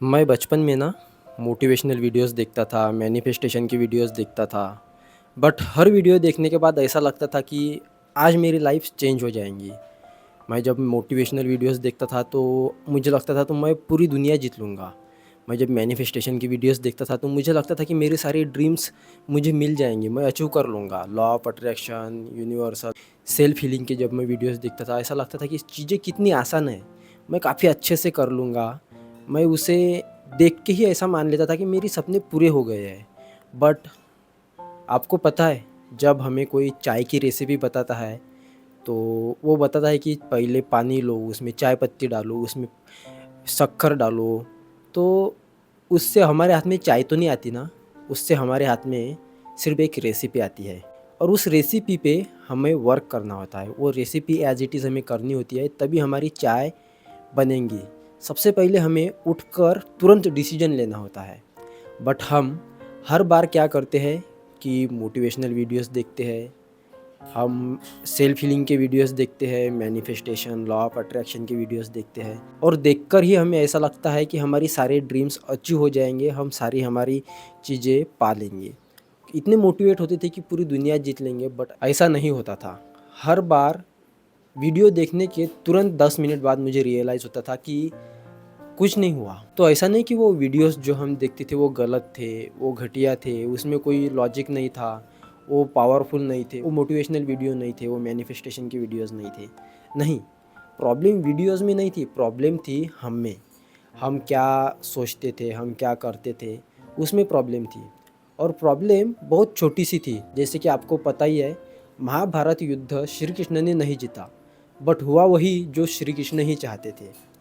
मैं बचपन में ना मोटिवेशनल वीडियोस देखता था, मैनिफेस्टेशन की वीडियोस देखता था। बट हर वीडियो देखने के बाद ऐसा लगता था कि आज मेरी लाइफ चेंज हो जाएँगी। मैं जब मोटिवेशनल वीडियोस देखता था तो मुझे लगता था तो मैं पूरी दुनिया जीत लूँगा। मैं जब मैनिफेस्टेशन की वीडियोस देखता था तो मुझे लगता था कि मेरे सारे ड्रीम्स मुझे मिल जाएँगे, मैं अचीव कर लूँगा। Law of attraction, universal, self healing के जब मैं वीडियोस देखता था ऐसा लगता था कि चीज़ें कितनी आसान है, मैं काफ़ी अच्छे से कर लूँगा। मैं उसे देख के ही ऐसा मान लेता था कि मेरे सपने पूरे हो गए हैं। बट आपको पता है, जब हमें कोई चाय की रेसिपी बताता है तो वो बताता है कि पहले पानी लो, उसमें चाय पत्ती डालो, उसमें शक्कर डालो, तो उससे हमारे हाथ में चाय तो नहीं आती ना, उससे हमारे हाथ में सिर्फ़ एक रेसिपी आती है और उस रेसिपी पे हमें वर्क करना होता है। वो रेसिपी एज़ इट इज़ हमें करनी होती है, तभी हमारी चाय बनेंगी। सबसे पहले हमें उठकर तुरंत डिसीज़न लेना होता है। बट हम हर बार क्या करते हैं कि मोटिवेशनल वीडियोस देखते हैं, हम सेल्फ हीलिंग के वीडियोस देखते हैं, मैनिफेस्टेशन, लॉ ऑफ अट्रैक्शन के वीडियोस देखते हैं और देखकर ही हमें ऐसा लगता है कि हमारी सारे ड्रीम्स अचीव हो जाएंगे, हम सारी हमारी चीज़ें पा लेंगे। इतने मोटिवेट होते थे कि पूरी दुनिया जीत लेंगे, बट ऐसा नहीं होता था। हर बार वीडियो देखने के तुरंत 10 मिनट बाद मुझे रियलाइज़ होता था कि कुछ नहीं हुआ। तो ऐसा नहीं कि वो वीडियोस जो हम देखते थे वो गलत थे, वो घटिया थे, उसमें कोई लॉजिक नहीं था, वो पावरफुल नहीं थे, वो मोटिवेशनल वीडियो नहीं थे, वो मैनिफेस्टेशन की वीडियोस नहीं थे। नहीं, प्रॉब्लम वीडियोस में नहीं थी, प्रॉब्लम थी हम में। हम क्या सोचते थे, हम क्या करते थे, उसमें प्रॉब्लम थी। और प्रॉब्लम बहुत छोटी-सी थी, जैसे कि आपको पता ही है, महाभारत युद्ध श्री कृष्ण ने नहीं जीता, बट हुआ वही जो श्री कृष्ण ही चाहते थे।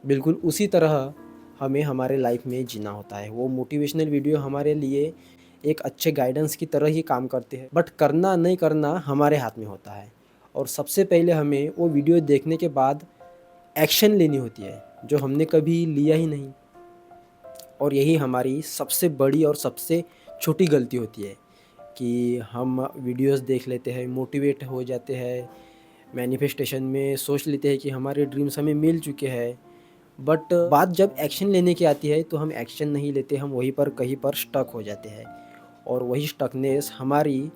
बिल्कुल उसी तरह हमें हमारे लाइफ में जीना होता है। वो मोटिवेशनल वीडियो हमारे लिए एक अच्छे गाइडेंस की तरह ही काम करते हैं, बट करना नहीं करना हमारे हाथ में होता है। और सबसे पहले हमें वो वीडियो देखने के बाद एक्शन लेनी होती है, जो हमने कभी लिया ही नहीं। और यही हमारी सबसे बड़ी और सबसे छोटी गलती होती है कि हम वीडियोस देख लेते हैं, मोटिवेट हो जाते हैं, मैनिफेस्टेशन में सोच लेते हैं कि हमारे ड्रीम्स हमें मिल चुके हैं। बट बात जब एक्शन लेने की आती है तो हम एक्शन नहीं लेते, हम वहीं पर कहीं पर स्टक हो जाते हैं और वही स्टकनेस हमारी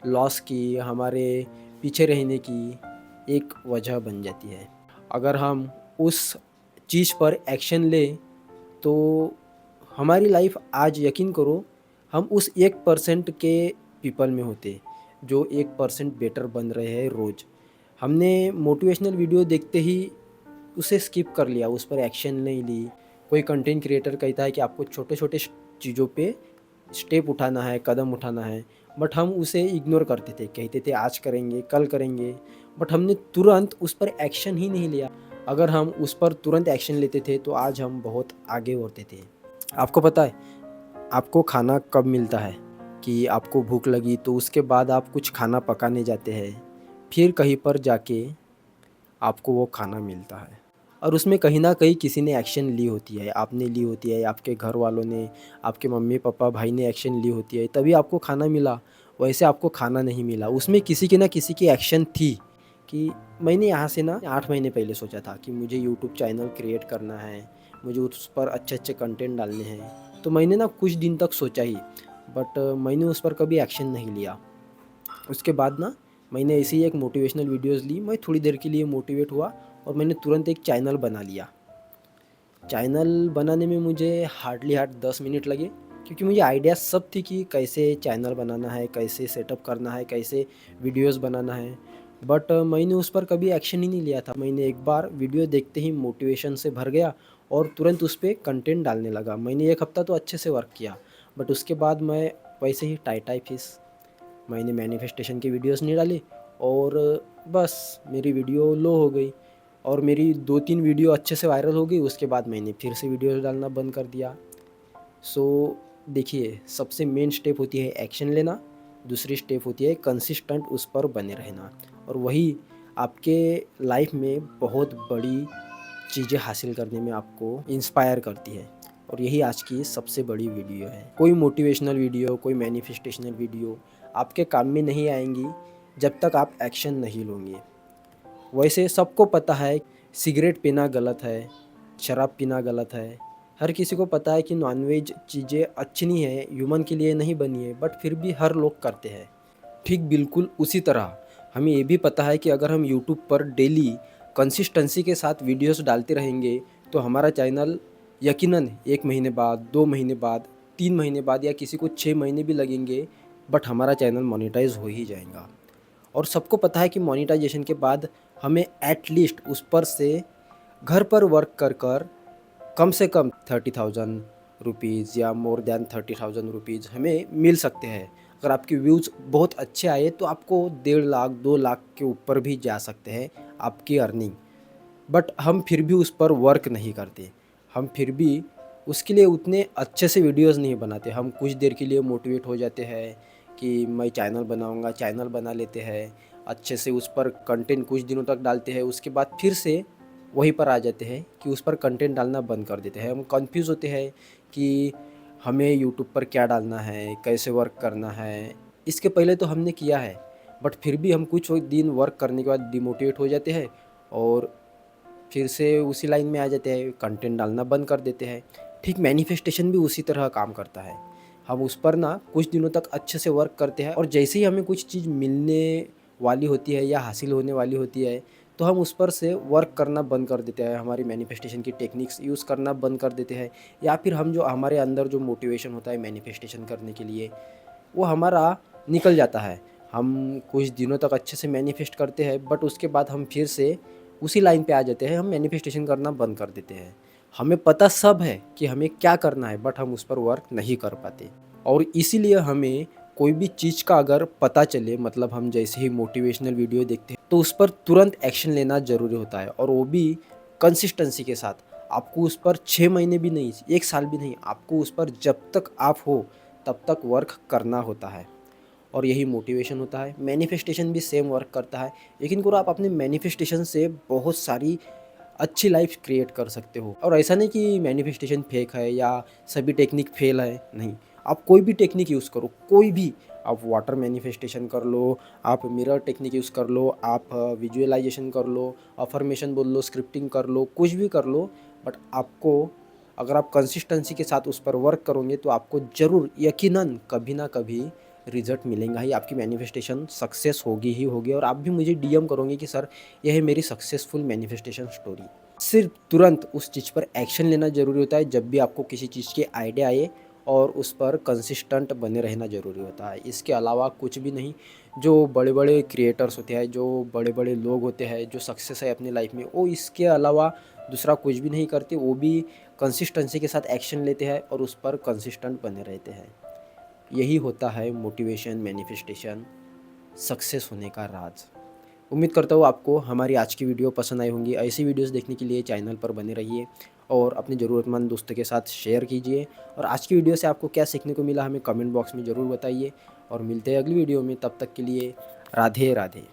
लॉस की, हमारे पीछे रहने की एक वजह बन जाती है। अगर हम उस चीज़ पर एक्शन लें तो हमारी लाइफ, आज यकीन करो, हम उस 1% के पीपल में होते जो 1% बेटर बन रहे हैं रोज़। हमने मोटिवेशनल वीडियो देखते ही उसे स्किप कर लिया, उस पर एक्शन नहीं ली। कोई कंटेंट क्रिएटर कहता है कि आपको छोटे-छोटे चीज़ों पे स्टेप उठाना है, कदम उठाना है, बट हम उसे इग्नोर करते थे, कहते थे आज करेंगे, कल करेंगे, बट हमने तुरंत उस पर एक्शन ही नहीं लिया। अगर हम उस पर तुरंत एक्शन लेते थे तो आज हम बहुत आगे होते थे। आपको पता है, आपको खाना कब मिलता है कि आपको भूख लगी तो उसके बाद आप कुछ खाना पकाने जाते हैं, फिर कहीं पर जाके आपको वो खाना मिलता है और उसमें कहीं न कहीं किसी ने एक्शन ली होती है, आपने ली होती है, आपके घर वालों ने, आपके मम्मी-पापा, भाई ने एक्शन ली होती है, तभी आपको खाना मिला। वैसे आपको खाना नहीं मिला, उसमें किसी की न किसी की एक्शन थी कि मैंने यहाँ से ना 8 महीने पहले सोचा था कि मुझे यूट्यूब चैनल क्रिएट करना है, मुझे उस पर अच्छे-अच्छे कंटेंट डालने हैं। तो मैंने ना कुछ दिन तक सोचा ही, बट मैंने उस पर कभी एक्शन नहीं लिया। उसके बाद ना मैंने ऐसे ही एक मोटिवेशनल वीडियोज़ ली, मैं थोड़ी देर के लिए मोटिवेट हुआ और मैंने तुरंत एक चैनल बना लिया। चैनल बनाने में मुझे हार्ड 10 मिनट लगे, क्योंकि मुझे आइडिया सब थी कि कैसे चैनल बनाना है, कैसे सेटअप करना है, कैसे वीडियोज़ बनाना है। बट मैंने उस पर कभी एक्शन ही नहीं लिया था। मैंने एक बार वीडियो देखते ही मोटिवेशन से भर गया और तुरंत उस पे कंटेंट डालने लगा। मैंने 1 हफ़्ता तो अच्छे से वर्क किया, बट उसके बाद मैं वैसे ही टाई-टाई फिस। मैंने मैनिफेस्टेशन की वीडियोस नहीं डाली और बस मेरी वीडियो लो हो गई और मेरी 2-3 वीडियो अच्छे से वायरल हो गई। उसके बाद मैंने फिर से वीडियोस डालना बंद कर दिया। सो देखिए, सबसे मेन स्टेप होती है एक्शन लेना, दूसरी स्टेप होती है कंसिस्टेंट उस पर बने रहना और वही आपके लाइफ में बहुत बड़ी चीज़ें हासिल करने में आपको इंस्पायर करती है। और यही आज की सबसे बड़ी वीडियो है। कोई मोटिवेशनल वीडियो, कोई मैनिफेस्टेशनल वीडियो आपके काम में नहीं आएंगी जब तक आप एक्शन नहीं लोगे। वैसे सबको पता है सिगरेट पीना गलत है, शराब पीना गलत है, हर किसी को पता है कि नॉनवेज चीज़ें अच्छी नहीं है, ह्यूमन के लिए नहीं बनी है, बट फिर भी हर लोग करते हैं। ठीक बिल्कुल उसी तरह हमें ये भी पता है कि अगर हम यूट्यूब पर डेली कंसिस्टेंसी के साथ वीडियोस डालते रहेंगे तो हमारा चैनल यकीनन 1 महीने बाद, 2 महीने बाद, 3 महीने बाद या किसी को 6 महीने भी लगेंगे, बट हमारा चैनल मोनेटाइज हो ही जाएगा। और सबको पता है कि मोनेटाइजेशन के बाद हमें एटलीस्ट उस पर से घर पर वर्क कर कर कम से कम 30,000 रुपीज़ या मोर देन 30,000 रुपीज़ हमें मिल सकते हैं। अगर आपके व्यूज़ बहुत अच्छे आए तो आपको 1.5 लाख 2 लाख के ऊपर भी जा सकते हैं आपकी अर्निंग। बट हम फिर भी उस पर वर्क नहीं करते, हम फिर भी उसके लिए उतने अच्छे से वीडियोस नहीं बनाते। हम कुछ देर के लिए मोटिवेट हो जाते हैं कि मैं चैनल बनाऊंगा, चैनल बना लेते हैं, अच्छे से उस पर कंटेंट कुछ दिनों तक डालते हैं, उसके बाद फिर से वहीं पर आ जाते हैं कि उस पर कंटेंट डालना बंद कर देते हैं। हम कंफ्यूज होते हैं कि हमें यूट्यूब पर क्या डालना है, कैसे वर्क करना है। इसके पहले तो हमने किया है, बट फिर भी हम कुछ दिन वर्क करने के बाद डिमोटिवेट हो जाते हैं और फिर से उसी लाइन में आ जाते हैं, कंटेंट डालना बंद कर देते हैं। ठीक मैनिफेस्टेशन भी उसी तरह काम करता है। हम उस पर ना कुछ दिनों तक अच्छे से वर्क करते हैं और जैसे ही हमें कुछ चीज़ मिलने वाली होती है या हासिल होने वाली होती है तो हम उस पर से वर्क करना बंद कर देते हैं, हमारी मैनिफेस्टेशन की टेक्निक्स यूज़ करना बंद कर देते हैं, या फिर हम जो हमारे अंदर जो मोटिवेशन होता है मैनिफेस्टेशन करने के लिए वो हमारा निकल जाता है। हम कुछ दिनों तक अच्छे से मैनिफेस्ट करते हैं बट उसके बाद हम फिर से उसी लाइन पे आ जाते हैं, हम मैनिफेस्टेशन करना बंद कर देते हैं। हमें पता सब है कि हमें क्या करना है बट हम उस पर वर्क नहीं कर पाते। और इसीलिए हमें कोई भी चीज़ का अगर पता चले, मतलब हम जैसे ही मोटिवेशनल वीडियो देखते हैं तो उस पर तुरंत एक्शन लेना ज़रूरी होता है, और वो भी कंसिस्टेंसी के साथ। आपको उस पर 6 महीने भी नहीं, 1 साल भी नहीं, आपको उस पर जब तक आप हो तब तक वर्क करना होता है। और यही मोटिवेशन होता है। मैनिफेस्टेशन भी सेम वर्क करता है। यकीन करो आप अपने मैनिफेस्टेशन से बहुत सारी अच्छी लाइफ क्रिएट कर सकते हो। और ऐसा नहीं कि मैनिफेस्टेशन फेक है या सभी टेक्निक फेल है, नहीं। आप कोई भी टेक्निक यूज़ करो, कोई भी। आप वाटर मैनिफेस्टेशन कर लो, आप मिरर टेक्निक यूज़ कर लो, आप विजुअलाइजेशन कर लो, अफर्मेशन बोल लो, स्क्रिप्टिंग कर लो, कुछ भी कर लो, बट आपको अगर आप कंसिस्टेंसी के साथ उस पर वर्क करोगे तो आपको ज़रूर यकीनन कभी ना कभी रिजल्ट मिलेगा ही, आपकी मैनिफेस्टेशन सक्सेस होगी ही होगी। और आप भी मुझे डीएम करोगे कि सर यह है मेरी सक्सेसफुल मैनिफेस्टेशन स्टोरी। सिर्फ तुरंत उस चीज़ पर एक्शन लेना ज़रूरी होता है जब भी आपको किसी चीज़ की आइडिया आए, और उस पर कंसिस्टेंट बने रहना ज़रूरी होता है। इसके अलावा कुछ भी नहीं। जो बड़े बड़े क्रिएटर्स होते हैं, जो बड़े बड़े लोग होते हैं, जो सक्सेस है अपनी लाइफ में, वो इसके अलावा दूसरा कुछ भी नहीं करते। वो भी कंसिस्टेंसी के साथ एक्शन लेते हैं और उस पर कंसिस्टेंट बने रहते हैं। यही होता है मोटिवेशन, मैनिफेस्टेशन, सक्सेस होने का राज। उम्मीद करता हूँ आपको हमारी आज की वीडियो पसंद आई होंगी। ऐसी वीडियोस देखने के लिए चैनल पर बने रहिए और अपने ज़रूरतमंद दोस्तों के साथ शेयर कीजिए। और आज की वीडियो से आपको क्या सीखने को मिला हमें कमेंट बॉक्स में ज़रूर बताइए। और मिलते हैं अगली वीडियो में, तब तक के लिए राधे राधे।